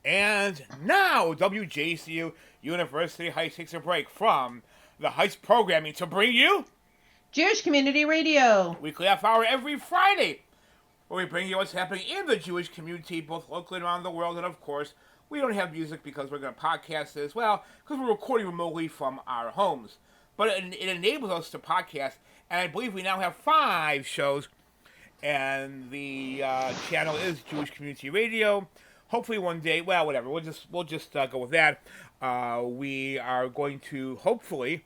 And now, WJCU University Heights takes a break from the Heights programming to bring you Jewish Community Radio. weekly half hour every Friday, where we bring you what's happening in the Jewish community, both locally and around the world. And of course, we don't have music because we're going to podcast it as well, because we're recording remotely from our homes. But it enables us to podcast, and I believe we now have 5 shows, and the channel is Jewish Community Radio. Hopefully one day, well, whatever. We'll just go with that. We are going to hopefully,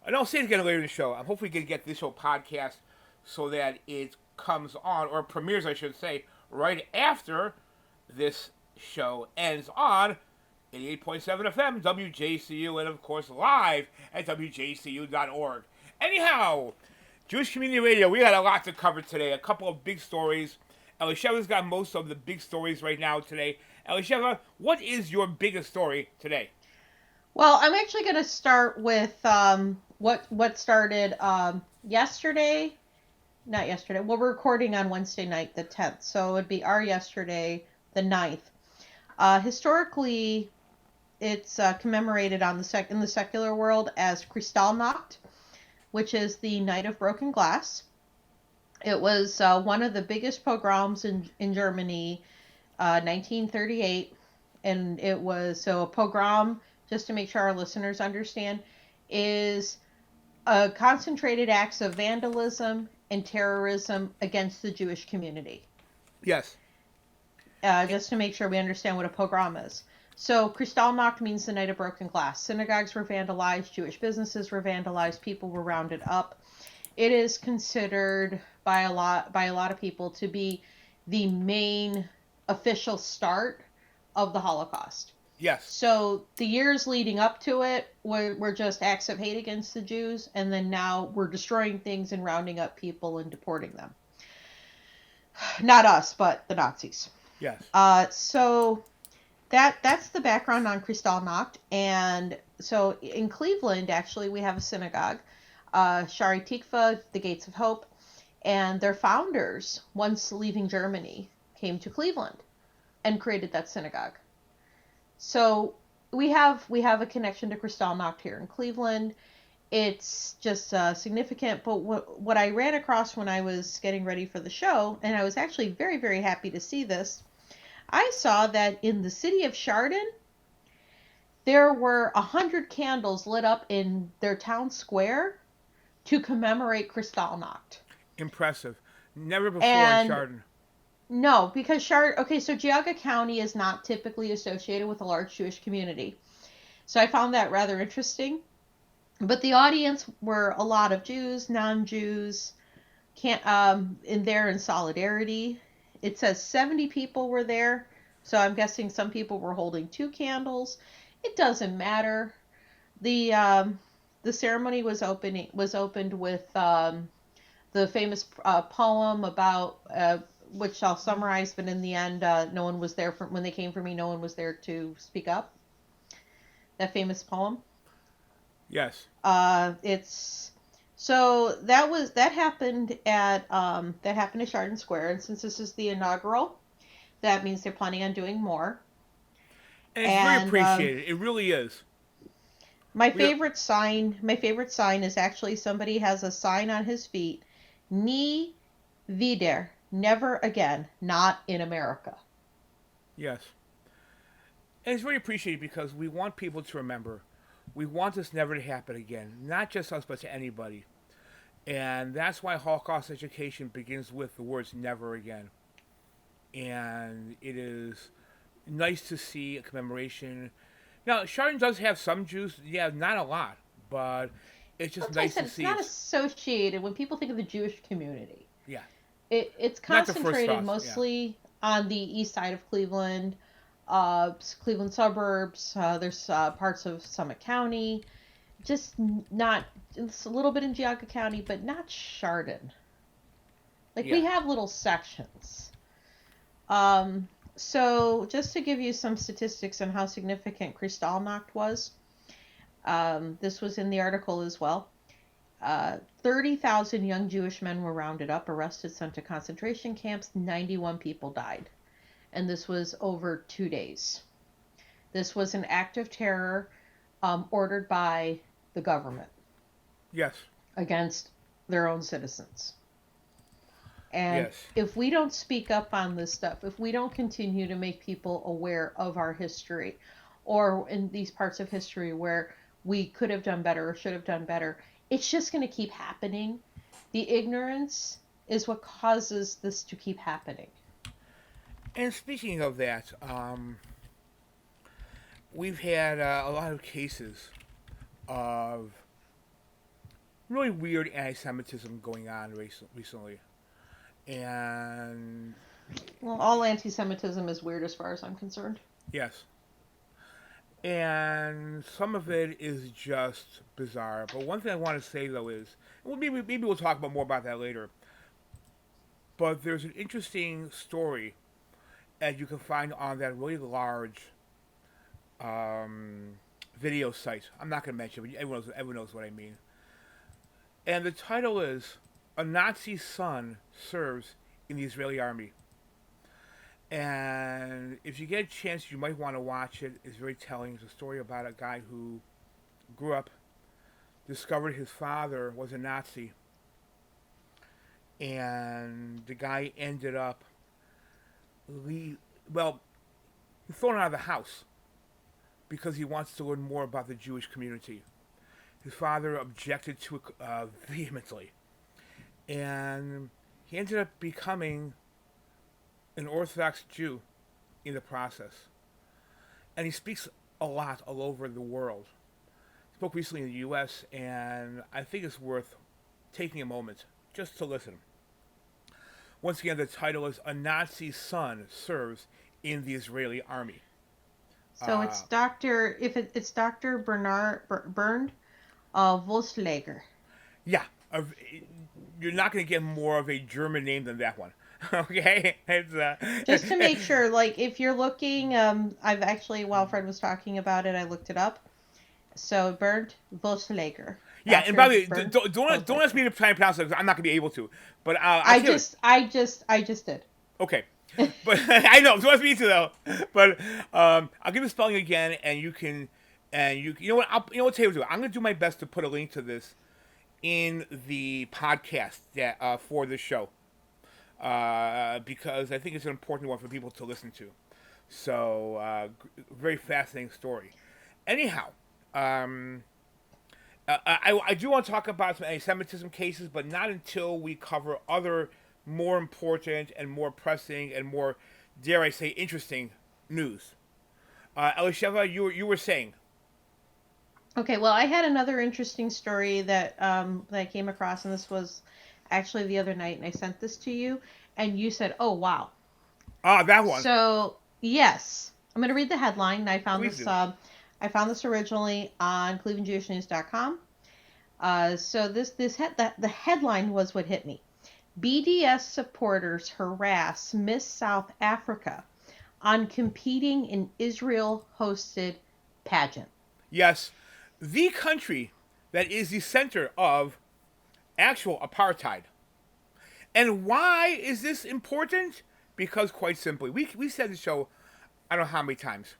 and I'll say it again later in the show. I'm hopefully going to get this show podcast so that it comes on, or premieres, I should say, right after this show ends on 88.7 FM, WJCU, and of course live at WJCU.org. Anyhow, Jewish Community Radio, we got a lot to cover today. A couple of big stories. Elisheva's got most of the big stories right now today. Elisheva, what is your biggest story today? Well, I'm actually going to start with what started yesterday. Not yesterday. Well, we're recording on Wednesday night, the 10th. So it would be our yesterday, the 9th. Historically, it's commemorated on in the secular world as Kristallnacht, which is the Night of Broken Glass. It was one of the biggest pogroms in Germany, 1938. And it was, so a pogrom, just to make sure our listeners understand, is a concentrated acts of vandalism and terrorism against the Jewish community. Yes. Just to make sure we understand what a pogrom is. So Kristallnacht means the night of broken glass. Synagogues were vandalized, Jewish businesses were vandalized, people were rounded up. It is considered by a lot of people to be the main official start of the Holocaust. Yes. So the years leading up to it were just acts of hate against the Jews, and then now we're destroying things and rounding up people and deporting them. Not us, but the Nazis. Yes. So that's the background on Kristallnacht. And so in Cleveland, actually, we have a synagogue, Shari Tikva, the Gates of Hope, and their founders, once leaving Germany, came to Cleveland and created that synagogue. So we have a connection to Kristallnacht here in Cleveland. It's just significant. But what I ran across when I was getting ready for the show, and I was actually very, very happy to see this, I saw that in the city of Chardon, there were 100 candles lit up in their town square to commemorate Kristallnacht. Impressive. Never before in Chardon. No, because so Geauga County is not typically associated with a large Jewish community. So I found that rather interesting. But the audience were a lot of Jews, non-Jews, in there in solidarity. It says 70 people were there, so I'm guessing some people were holding 2 candles. It doesn't matter. The ceremony was opened with the famous poem about which I'll summarize, but in the end, no one was there when they came for me. No one was there to speak up. That famous poem. Yes. It's so that happened at Chardon Square, and since this is the inaugural, that means they're planning on doing more. And it's very appreciated. It really is. My favorite sign is actually somebody has a sign on his feet, Nie wieder. Never again, not in America. Yes. And it's very appreciated because we want people to remember. We want this never to happen again. Not just us, but to anybody. And that's why Holocaust education begins with the words never again. And it is nice to see a commemoration. Now, Chardon does have some Jews. Yeah, not a lot. But it's just nice to see. It's not associated when people think of the Jewish community. Yeah. It's concentrated mostly on the east side of Cleveland, Cleveland suburbs. There's parts of Summit County, just not. It's a little bit in Geauga County, but not Chardon. We have little sections. So just to give you some statistics on how significant Kristallnacht was, this was in the article as well. 30,000 young Jewish men were rounded up, arrested, sent to concentration camps. 91 people died. And this was over 2 days. This was an act of terror ordered by the government Yes. against their own citizens. And Yes. if we don't speak up on this stuff, if we don't continue to make people aware of our history, or in these parts of history where we could have done better or should have done better, it's just going to keep happening. The ignorance is what causes this to keep happening. And speaking of that, we've had a lot of cases of really weird anti-Semitism going on recently. And Well, all anti-Semitism is weird as far as I'm concerned. yes. And some of it is just bizarre. But one thing I want to say, though, is, well, maybe we'll talk about more about that later. But there's an interesting story that you can find on that really large video site. I'm not going to mention it, but everyone knows what I mean. And the title is "A Nazi Son Serves in the Israeli Army." And if you get a chance, you might want to watch it. It's very telling. It's a story about a guy who grew up, discovered his father was a Nazi, and the guy ended up, thrown out of the house because he wants to learn more about the Jewish community. His father objected to it vehemently, and he ended up becoming an Orthodox Jew in the process. And he speaks a lot all over the world. He spoke recently in the U.S., and I think it's worth taking a moment just to listen. Once again, the title is "A Nazi Son Serves in the Israeli Army." So it's it's Dr. Bernd Voslegen. Yeah, you're not going to get more of a German name than that one. Okay, Just to make sure, like if you're looking, I've actually, while Fred was talking about it, I looked it up. So Bernd Voslegen. Yeah, and by the way, don't ask me to try and pronounce it because I'm not going to be able to. But I just did. Okay, but I know don't ask me to though. But I'll give the spelling again, and you know what? You know what? Tell you, I'm going to do my best to put a link to this in the podcast for the show. Because I think it's an important one for people to listen to. So, very fascinating story. Anyhow, I do want to talk about some anti-Semitism cases, but not until we cover other more important and more pressing and more, dare I say, interesting news. Elisheva, you were saying. Okay, well, I had another interesting story that I came across, and this was actually the other night, and I sent this to you, and you said, "Oh, wow." Ah, that one. So yes, I'm going to read the headline. And I found Please this. do. I found this originally on ClevelandJewishNews.com. So the headline was what hit me. BDS supporters harass Miss South Africa on competing in Israel-hosted pageant. Yes, the country that is the center of actual apartheid. And why is this important? Because quite simply, we said the show, I don't know how many times,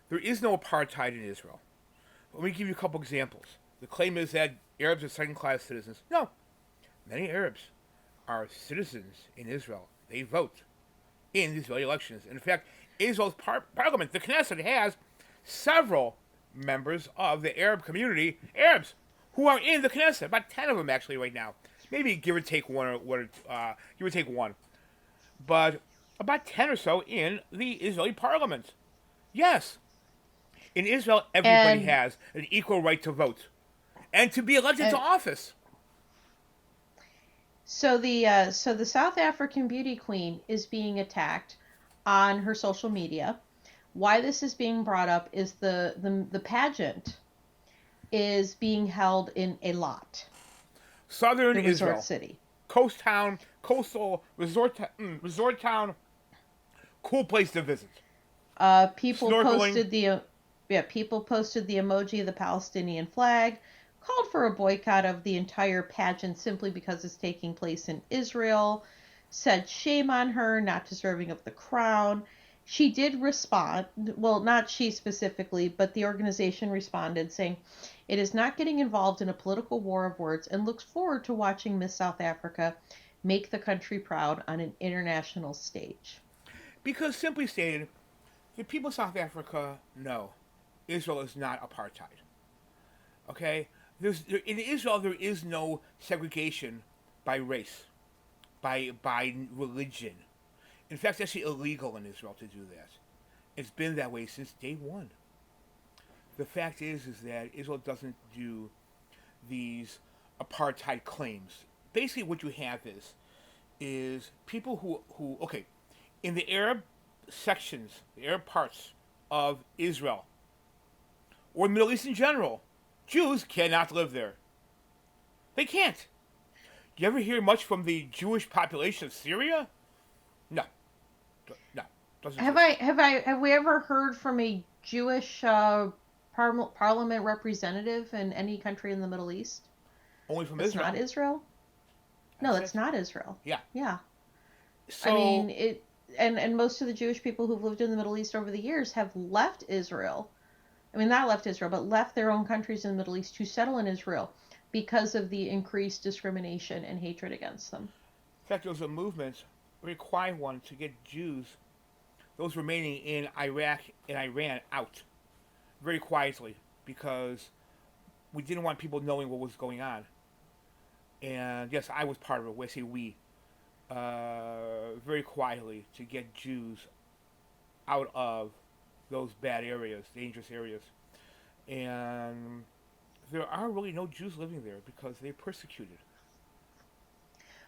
there is no apartheid in Israel. Let me give you a couple examples. The claim is that Arabs are second-class citizens. No, many Arabs are citizens in Israel. They vote in the Israeli elections. In fact, Israel's parliament, the Knesset, has several members of the Arab community, Arabs, who are in the Knesset. About 10 of them actually right now. Maybe give or take one. But about 10 or so in the Israeli parliament. Yes. In Israel, everybody has an equal right to vote and to be elected to office. So the South African beauty queen is being attacked on her social media. Why this is being brought up is the pageant is being held in Eilat, Southern the resort Israel, city, coastal resort town, cool place to visit. People Snorkeling. people posted the emoji of the Palestinian flag, called for a boycott of the entire pageant simply because it's taking place in Israel, said shame on her, not deserving of the crown. she did respond. Well, not she specifically, but the organization responded saying, "It is not getting involved in a political war of words and looks forward to watching Miss South Africa make the country proud on an international stage." Because simply stated, the people of South Africa know Israel is not apartheid. Okay? In Israel, there is no segregation by race, by religion. In fact, it's actually illegal in Israel to do that. It's been that way since day one. The fact is that Israel doesn't do these apartheid claims. Basically, what you have is people who okay, in the Arab sections, the Arab parts of Israel, or the Middle East in general, Jews cannot live there. They can't. Do you ever hear much from the Jewish population of Syria? No, no, doesn't Have exist. have we ever heard from a Jewish parliament representative in any country in the Middle East? Only from That's Israel. not Israel? No, That's that's it. not Israel. Yeah. Yeah. I So mean, it and most of the Jewish people who've lived in the Middle East over the years have left Israel. I mean, not left Israel, but left their own countries in the Middle East to settle in Israel because of the increased discrimination and hatred against them. in fact, there was a movement required one to get Jews, those remaining in Iraq and Iran, out very quietly because we didn't want people knowing what was going on. And yes, I was part of it. When I say we, very quietly to get Jews out of those bad areas, dangerous areas. And there are really no Jews living there because they're persecuted.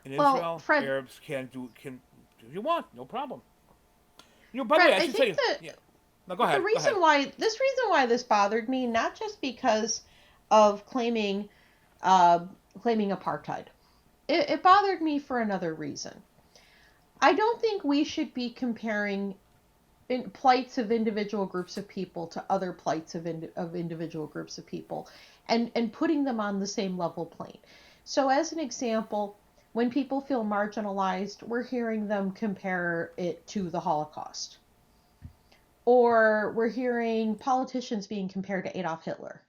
In Well, Israel, Fred, Arabs can do what you want, no problem. By the Fred, way, I I should tell think you. that Yeah. No, go ahead. Go ahead. this reason why this bothered me, not just because of claiming apartheid. It bothered me for another reason. I don't think we should be comparing plights of individual groups of people to other plights of individual groups of people and putting them on the same level plane. So, as an example, when people feel marginalized, we're hearing them compare it to the Holocaust. Or we're hearing politicians being compared to Adolf Hitler.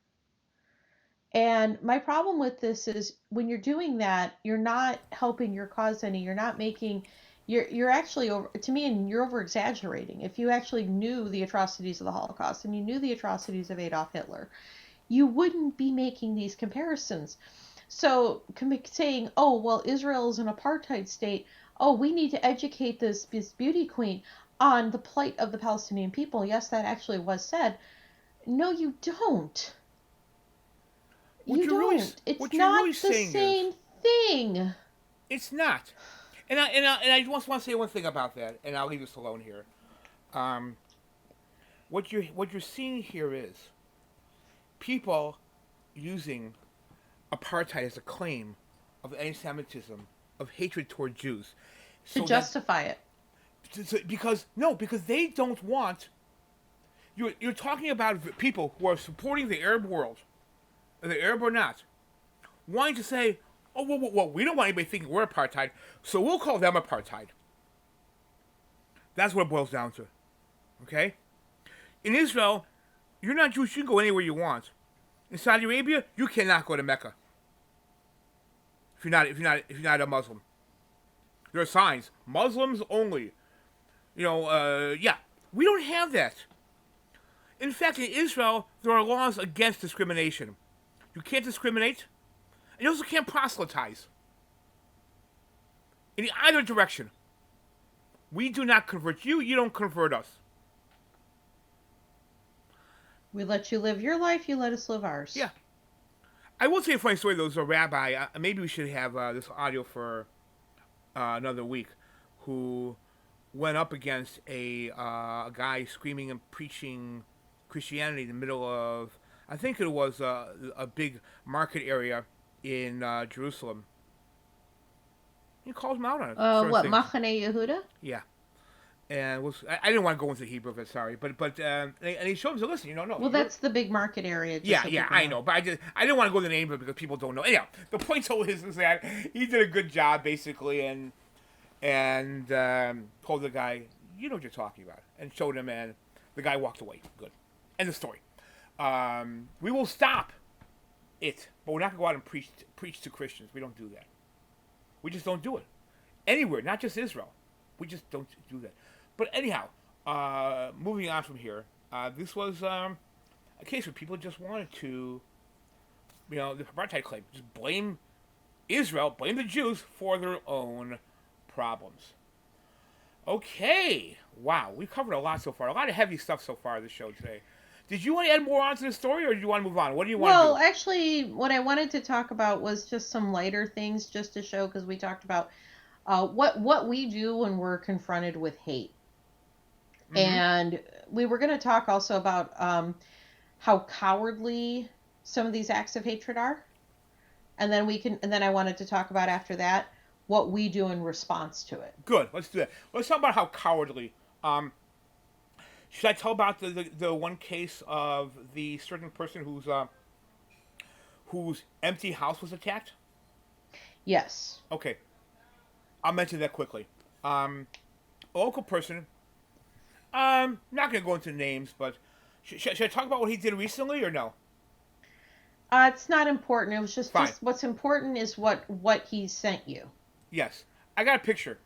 And my problem with this is when you're doing that, you're not helping your cause any. You're not making you're actually over to me and you're over exaggerating. If you actually knew the atrocities of the Holocaust and you knew the atrocities of Adolf Hitler, you wouldn't be making these comparisons. So saying, "Oh, well, Israel is an apartheid state. Oh, we need to educate this beauty queen on the plight of the Palestinian people." Yes, that actually was said. No, you don't. What You you're really don't. It's what you're not really the saying is same thing. it's not. And I just want to say one thing about that, and I'll leave this alone here. Um, what you're seeing here is people using apartheid as a claim of anti-Semitism, of hatred toward Jews, To so that justify it. because they don't want. You're talking about people who are supporting the Arab world, the Arab or not, wanting to say, "Oh, well, we don't want anybody thinking we're apartheid, so we'll call them apartheid." That's what it boils down to. Okay? In Israel, you're not Jewish. You can go anywhere you want. In Saudi Arabia, you cannot go to Mecca if you're not a Muslim. There are signs, Muslims only. Yeah, we don't have that. In fact, in Israel, there are laws against discrimination. You can't discriminate, and you also can't proselytize in either direction. We do not convert you. You don't convert us. We let you live your life, you let us live ours. Yeah. I will say a funny story. There was a rabbi. Maybe we should have this audio for another week, who went up against a guy screaming and preaching Christianity in the middle of, I think it was a big market area in Jerusalem. He called him out on it. What, Machane Yehuda? Yeah. And I didn't want to go into Hebrew of it, sorry, but and he showed him, so listen, no. Well, that's the big market area. Yeah, I know, but I didn't want to go to the name of it because people don't know. Anyhow, the point is that he did a good job basically, and told the guy, you know what you're talking about, and showed him, and the guy walked away. Good. End of story. We will stop it, but we're not going to go out and preach to Christians. We don't do that. We just don't do it. Anywhere, not just Israel. We just don't do that. But anyhow, moving on from here, this was a case where people just wanted to, the apartheid claim, just blame Israel, blame the Jews for their own problems. Okay, wow, we covered a lot so far. A lot of heavy stuff so far this show today. Did you want to add more on to the story, or did you want to move on? What do you want to do? Well, actually, what I wanted to talk about was just some lighter things, just to show, because we talked about what we do when we're confronted with hate. Mm-hmm. And we were going to talk also about how cowardly some of these acts of hatred are. And then I wanted to talk about after that what we do in response to it. Good. Let's do that. Let's talk about how cowardly. Should I tell about the one case of the certain person whose empty house was attacked? Yes. Okay. I'll mention that quickly. A local person. Not going to go into names, but should I talk about what he did recently or no? It's not important. It was just what's important is what he sent you. Yes. I got a picture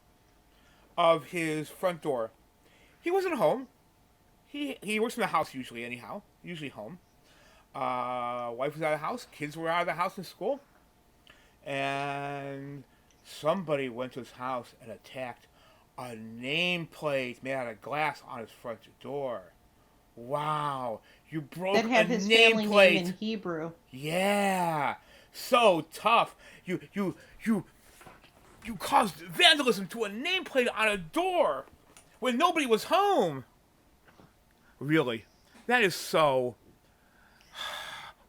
of his front door. He wasn't home. He works in the house usually anyhow. Usually home. Wife was out of the house. Kids were out of the house in school. And somebody went to his house and attacked a nameplate made out of glass on his front door. Wow. You broke a nameplate. That had his family name in Hebrew. Yeah. So tough. You caused vandalism to a nameplate on a door when nobody was home. Really. That is so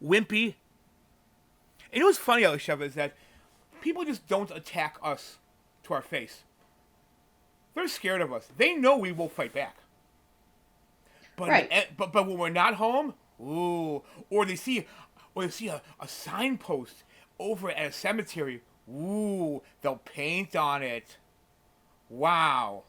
wimpy. And you know what's funny, Elisheva, is that people just don't attack us to our face. They're scared of us. They know we will fight back. But right. But when we're not home, ooh, or they see a signpost over at a cemetery, ooh, they'll paint on it. Wow.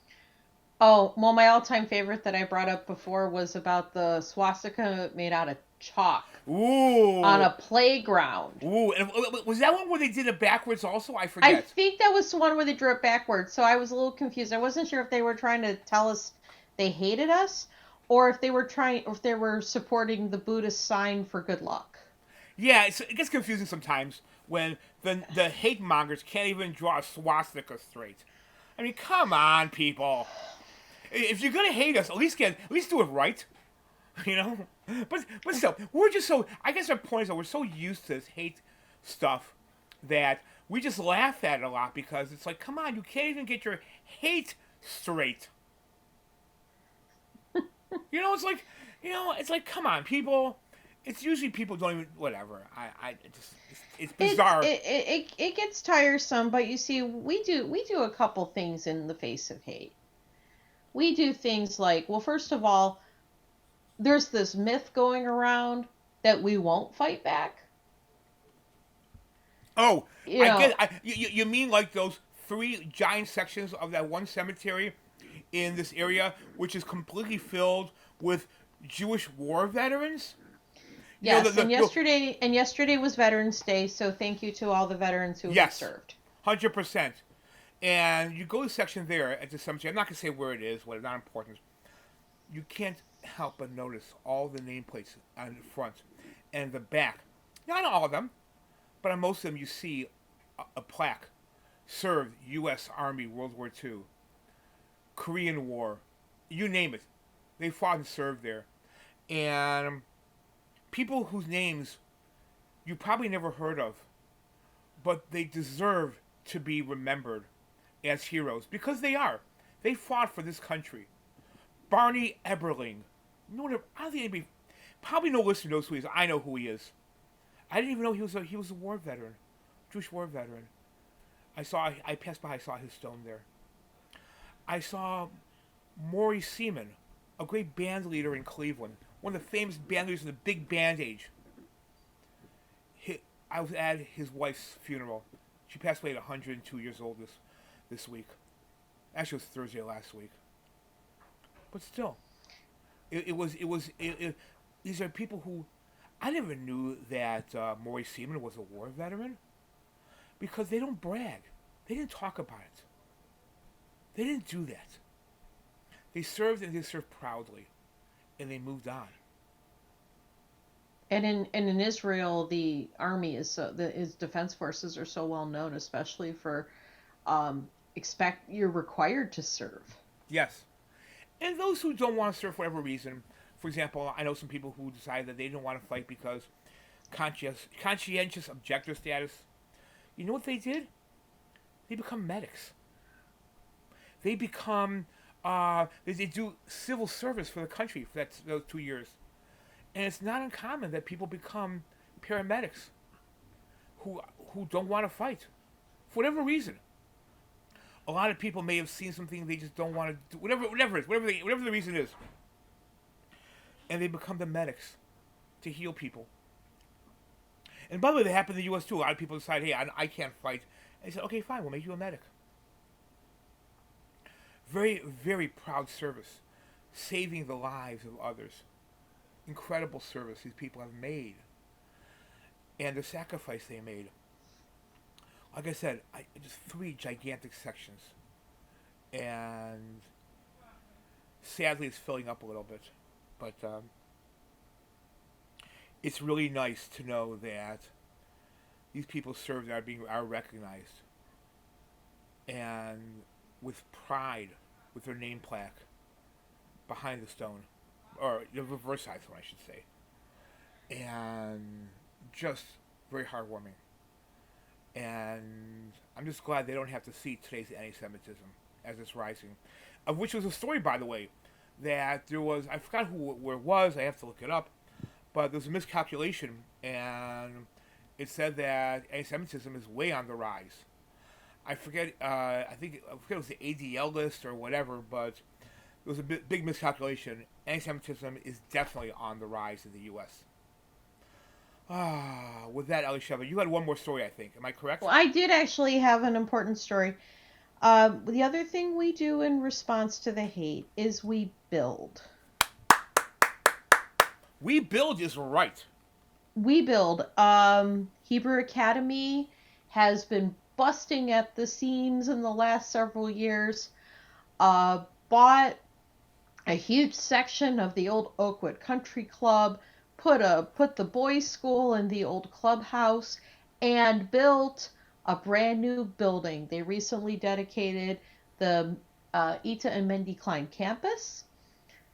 Oh, well, my all-time favorite that I brought up before was about the swastika made out of chalk. Ooh. On a playground. Ooh, and was that one where they did it backwards also? I forget. I think that was the one where they drew it backwards, so I was a little confused. I wasn't sure if they were trying to tell us they hated us, or if they were supporting the Buddhist sign for good luck. Yeah, it gets confusing sometimes when the hate mongers can't even draw a swastika straight. I mean, come on, people. If you're gonna hate us, at least do it right. You know? But still, we're just so, I guess our point is that we're so used to this hate stuff that we just laugh at it a lot because it's like, come on, you can't even get your hate straight. It's like, come on, people. It's usually people don't even, whatever. It's bizarre. It gets tiresome, but you see, we do a couple things in the face of hate. We do things like, well, first of all, there's this myth going around that we won't fight back. Oh, you mean like those 3 giant sections of that one cemetery in this area, which is completely filled with Jewish war veterans? Yes, and yesterday was Veterans Day, so thank you to all the veterans who have served. 100%. And you go to the section there at the cemetery. I'm not going to say where it is, not important. You can't help but notice all the nameplates on the front and the back. Not all of them, but on most of them you see a plaque. Served U.S. Army, World War II, Korean War, you name it. They fought and served there. And people whose names you probably never heard of, but they deserve to be remembered as heroes, because they are. They fought for this country. Barney Eberling. I don't think anybody, probably no listener knows who he is. I know who he is. I didn't even know he was a war veteran, Jewish war veteran. I passed by, I saw his stone there. I saw Maury Seaman, a great band leader in Cleveland, one of the famous band leaders of the big band age. I was at his wife's funeral. She passed away at 102 years old this week. Actually, it was Thursday last week. But still, these are people who I never knew that Maurice Seaman was a war veteran because they don't brag. They didn't talk about it. They didn't do that. They served and they served proudly, and they moved on. And in Israel, the army is his defense forces are so well known, especially for expect you're required to serve. Yes. And those who don't want to serve for whatever reason, for example, I know some people who decide that they don't want to fight because conscientious objector status. You know what they did? They become medics. They become they do civil service for the country for those 2 years, and it's not uncommon that people become paramedics who don't want to fight for whatever reason. A lot of people may have seen something they just don't want to do, whatever the reason is, and they become the medics to heal people. And by the way, that happened in the U.S. too. A lot of people decide, hey, I can't fight. And they said, okay, fine, we'll make you a medic. Very, very proud service, saving the lives of others. Incredible service these people have made, and the sacrifice they made. Like I said, just 3 gigantic sections, and sadly it's filling up a little bit, but it's really nice to know that these people served and are recognized, and with pride, with their name plaque behind the stone, or the reverse side stone, I should say, and just very heartwarming. And I'm just glad they don't have to see today's anti-Semitism as it's rising. Of which was a story, by the way, that there was, I forgot where it was, I have to look it up, but there was a miscalculation, and it said that anti-Semitism is way on the rise. I forget it was the ADL list or whatever, but it was a big miscalculation. Anti-Semitism is definitely on the rise in the U.S. With that, Elisheva, you had one more story, I think. Am I correct? Well, I did actually have an important story. The other thing we do in response to the hate is we build. We build is right. We build. Hebrew Academy has been busting at the seams in the last several years. Bought a huge section of the old Oakwood Country Club, put the boys' school in the old clubhouse, and built a brand new building. They recently dedicated the Ita and Mendy Klein campus.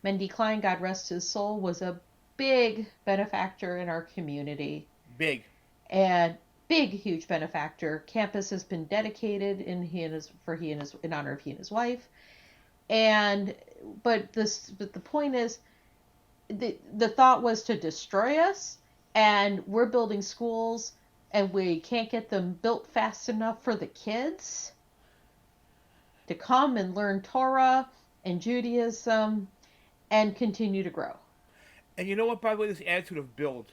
Mendy Klein, God rest his soul, was a big benefactor in our community. Big. And huge benefactor. Campus has been dedicated in honor of he and his wife. But the point is, the thought was to destroy us, and we're building schools, and we can't get them built fast enough for the kids to come and learn Torah and Judaism and continue to grow. And you know what, by the way, this attitude of build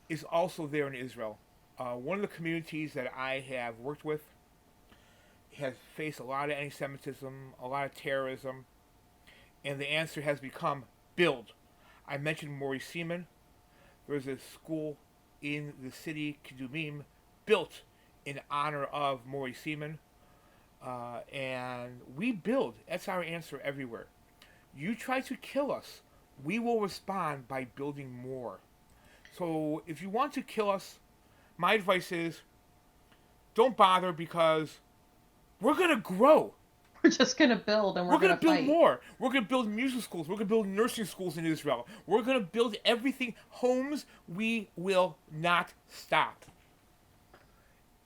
is also there in Israel. One of the communities that I have worked with has faced a lot of anti-Semitism, a lot of terrorism, and the answer has become build. I mentioned Maurice Seaman. There's a school in the city, Kedumim, built in honor of Maurice Seaman. And we build. That's our answer everywhere. You try to kill us, we will respond by building more. So if you want to kill us, my advice is don't bother, because we're going to grow. We're just going to build, and we're going to build fight. more. We're going to build music schools. We're going to build nursing schools in Israel. We're going to build everything. Homes, we will not stop.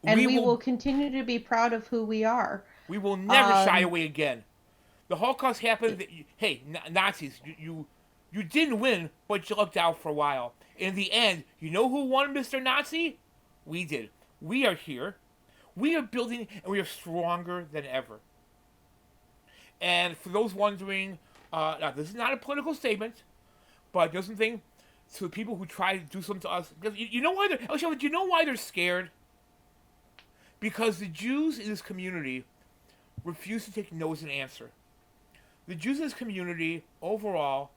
And we will continue to be proud of who we are. We will never shy away again. The Holocaust happened. Hey, Nazis, you didn't win, but you lucked out for a while. In the end, you know who won, Mr. Nazi? We did. We are here. We are building, and we are stronger than ever. And for those wondering, now this is not a political statement, but there's something to people who try to do something to us. Because you know why do you know why they're scared? Because the Jews in this community refuse to take no as an answer. The Jews in this community overall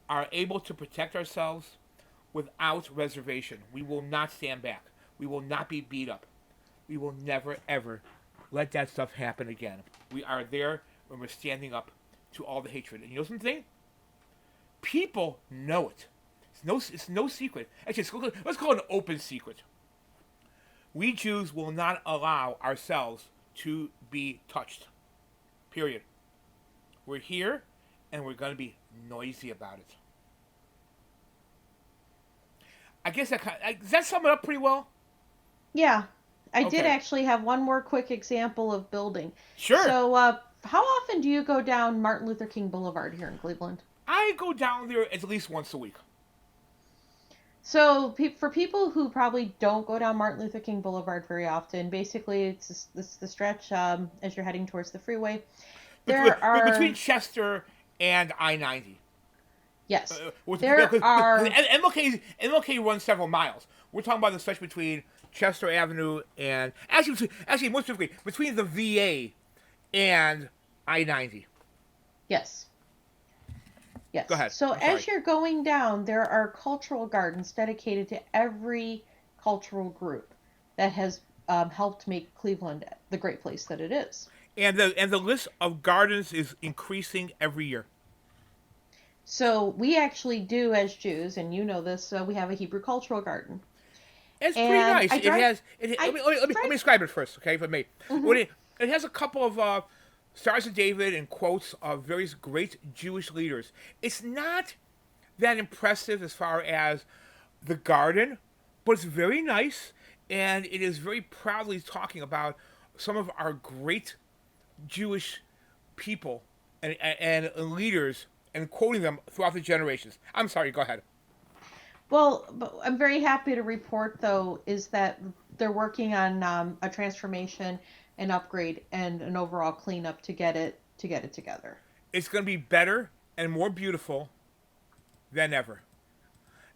are able to protect ourselves without reservation. We will not stand back. We will not be beat up. We will never, ever let that stuff happen again. We are there when we're standing up to all the hatred. And you know something? People know it. It's no secret. Actually, let's call it an open secret. We Jews will not allow ourselves to be touched. Period. We're here, and we're going to be noisy about it. I guess does that sum it up pretty well? Yeah. I did Okay. actually have one more quick example of building. Sure. So, how often do you go down Martin Luther King Boulevard here in Cleveland? I go down there at least once a week. So, for people who probably don't go down Martin Luther King Boulevard very often, basically it's the stretch as you're heading towards the freeway. There Between are Chester and I-90. Yes, there are. MLK runs several miles. We're talking about the stretch between Chester Avenue and actually more specifically between the VA and I-90. Yes. Yes. Go ahead. So I'm sorry. as you're going down, there are cultural gardens dedicated to every cultural group that has helped make Cleveland the great place that it is. And the list of gardens is increasing every year. So we actually do, as Jews, and you know this, we have a Hebrew cultural garden. It's pretty nice. Let me describe it first, okay, if I may. Mm-hmm. It has a couple of Stars of David and quotes of various great Jewish leaders. It's not that impressive as far as the garden, but it's very nice, and it is very proudly talking about some of our great Jewish people and leaders and quoting them throughout the generations. I'm sorry, go ahead. Well, but I'm very happy to report, though, is that they're working on a transformation, an upgrade, and an overall cleanup to get it together. It's going to be better and more beautiful than ever.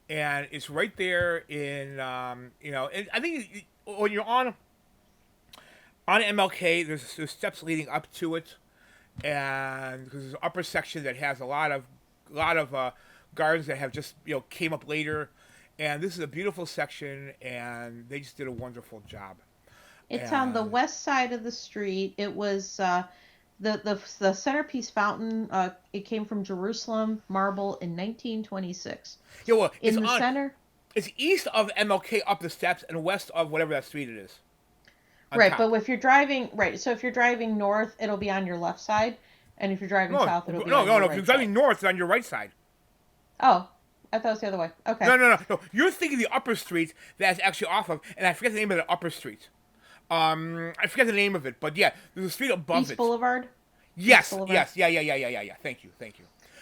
And it's right there in, and I think when you're on MLK, there's steps leading up to it, and because there's an upper section that has a lot of gardens that have just came up later, and this is a beautiful section, and they just did a wonderful job. It's on the west side of the street. It was the centerpiece fountain. It came from Jerusalem marble in 1926. Yeah, well, in the center. It's east of MLK up the steps and west of whatever that street it is. Right, top. but if you're driving so if you're driving north, it'll be on your left side, and if you're driving south, it'll be on your right If you're driving north, it's on your right side. Oh, I thought it was the other way. Okay. No. You're thinking the upper street that's actually off of, and I forget the name of the upper street. I forget the name of it, but yeah, there's a street above East it. Boulevard? Yes, East Boulevard? yes, yeah. Thank you.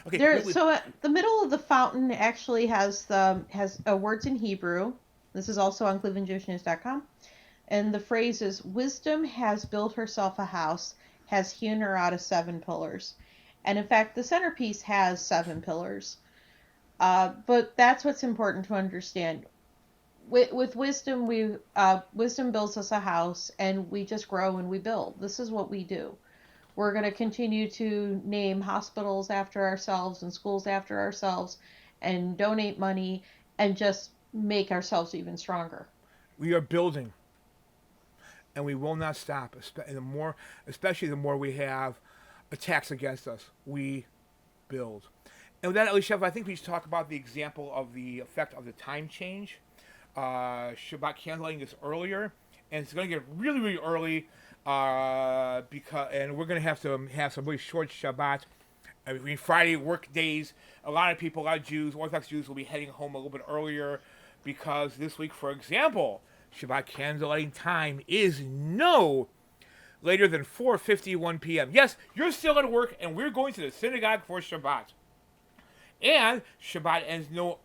Okay. So the middle of the fountain actually has words in Hebrew. This is also on ClevelandJewishNews.com. And the phrase is, "Wisdom has built herself a house, has hewn her out of 7 pillars." And in fact, the centerpiece has 7 pillars. But that's what's important to understand. With wisdom, wisdom builds us a house, and we just grow and we build. This is what we do. We're going to continue to name hospitals after ourselves and schools after ourselves, and donate money, and just make ourselves even stronger. We are building, and we will not stop. Especially the more we have attacks against us, we build. And with that, Elisheva, I think we should talk about the example of the effect of the time change. Shabbat candlelighting is earlier, and it's going to get really, really early and we're going to have some really short Shabbat. Between Friday work days, a lot of Jews, Orthodox Jews, will be heading home a little bit earlier because this week, for example, Shabbat candlelighting time is no later than 4:51 p.m. Yes, you're still at work, and we're going to the synagogue for Shabbat. And Shabbat ends no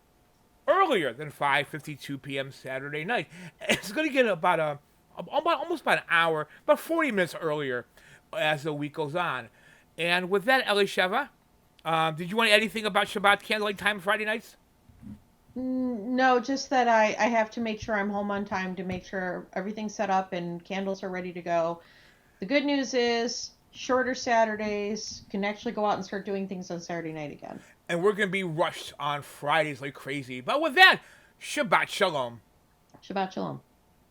earlier than 5:52 p.m. Saturday night. It's going to get almost about an hour, about 40 minutes earlier as the week goes on. And with that, Elisheva, did you want to add anything about Shabbat candlelight time Friday nights? No, just that I have to make sure I'm home on time to make sure everything's set up and candles are ready to go. The good news is shorter Saturdays, can actually go out and start doing things on Saturday night again. And we're going to be rushed on Fridays like crazy. But with that, Shabbat Shalom. Shabbat Shalom.